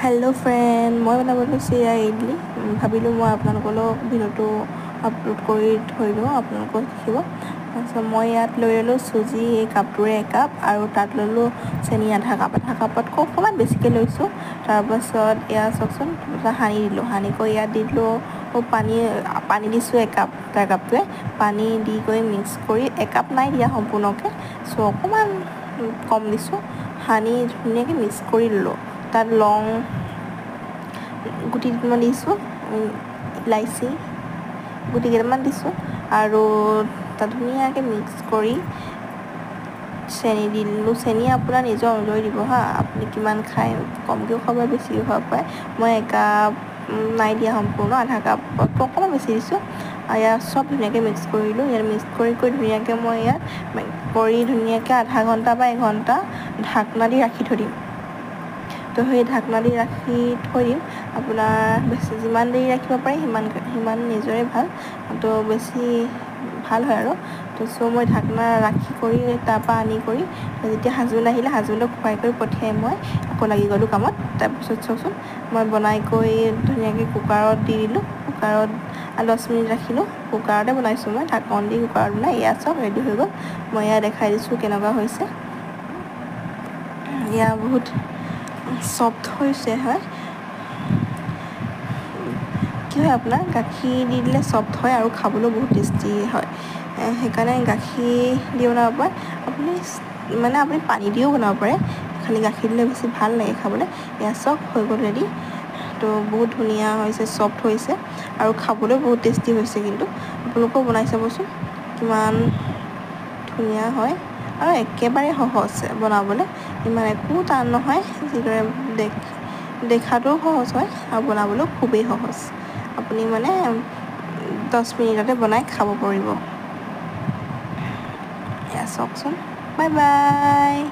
Hello' friend, মই বনাব লৈছোঁ এয়া ইডলি। ভাবিলোঁ মই আপোনালোকক ভিডিঅ'টো আপলোড কৰি থৈ দিওঁ, আপোনালোকক দেখিব। তাৰপিছত মই ইয়াত লৈ ল'লোঁ চুজি এই কাপটোৰে একাপ, আৰু তাত ল'লোঁ চেনি আধা কাপতকৈ অকণমান বেছিকৈ লৈছোঁ। তাৰপাছত এয়া চাওকচোন, সানি দিলোঁ, সানি কৰি ইয়াত দি দিলোঁ পানী দিছোঁ একাপ, তাৰ কাপটোৱে পানী দি কৰি মিক্স কৰি একাপ নাই দিয়া সম্পূৰ্ণকৈ, চ' অকণমান কম দিছোঁ। সানি ধুনীয়াকৈ মিক্স কৰি ল'লোঁ। তাত লং গুটি কেইটামান দিছোঁ, ইলাইচি গুটি কেইটামান দিছোঁ, আৰু তাত ধুনীয়াকৈ মিক্স কৰি চেনি দি দিলোঁ। চেনি আপোনাৰ নিজৰ অনুযায়ী দিব হা, আপুনি কিমান খায়, কমকৈও খাব পাৰে বেছিও খাব পাৰে। মই একাপ নাই দিয়া সম্পূৰ্ণ, আধা কাপতকৈ অকণমান বেছি দিছোঁ। আৰু ইয়াত চব ধুনীয়াকৈ মিক্স কৰিলোঁ। ইয়াত মিক্স কৰি ধুনীয়াকৈ মই ইয়াত ধুনীয়াকৈ আধা ঘণ্টা বা এঘণ্টা ঢাকনা দি ৰাখি থৈ দিম। তো সেই ঢাকনা দি ৰাখি থৈ দিম। আপোনাৰ যিমান দেৰি ৰাখিব পাৰি সিমান নিজৰে ভাল, তো বেছি ভাল হয় আৰু। তো মই ঢাকনা ৰাখি কৰি তাৰপৰা আনি কৰি যেতিয়া হাজবেণ্ড আহিলে, হাজবেণ্ডক খুৱাই কৰি পঠিয়াই মই আকৌ লাগি গ'লোঁ কামত। তাৰপিছত চাওকচোন, মই বনাই কৰি ধুনীয়াকৈ কুকাৰত দি দিলোঁ। কুকাৰত 10 মিনিট ৰাখিলোঁ। কুকাৰতে বনাইছোঁ মই, ঢাকন দি কুকাৰত বনাই। এয়া চব ৰেডি হৈ গ'ল। মই এয়া দেখাই দিছোঁ কেনেকুৱা হৈছে। এয়া বহুত চফ্ট হৈছে হয়। কি হয়, আপোনাৰ গাখীৰ দি দিলে চফ্ট হয় আৰু খাবলৈও বহুত টেষ্টি হয়। সেইকাৰণে গাখীৰ দি বনাব পাৰে। আপুনি পানী দিও বনাব পাৰে, খালি গাখীৰ দিলে বেছি ভাল লাগে খাবলৈ। এয়া চব হৈ গ'ল ৰেডি। তো বহুত ধুনীয়া হৈছে, চফ্ট হৈছে আৰু খাবলৈও বহুত টেষ্টি হৈছে। কিন্তু আপোনালোকেও বনাই চাবচোন, কিমান ধুনীয়া হয় আৰু একেবাৰে সহজ বনাবলৈ, ইমান একো টান নহয়। যিদৰে দেখাটোও সহজ হয় আৰু বনাবলৈও খুবেই সহজ। আপুনি 10 মিনিটতে বনাই খাব পাৰিব। এয়া চাওকচোন, বাই বাই।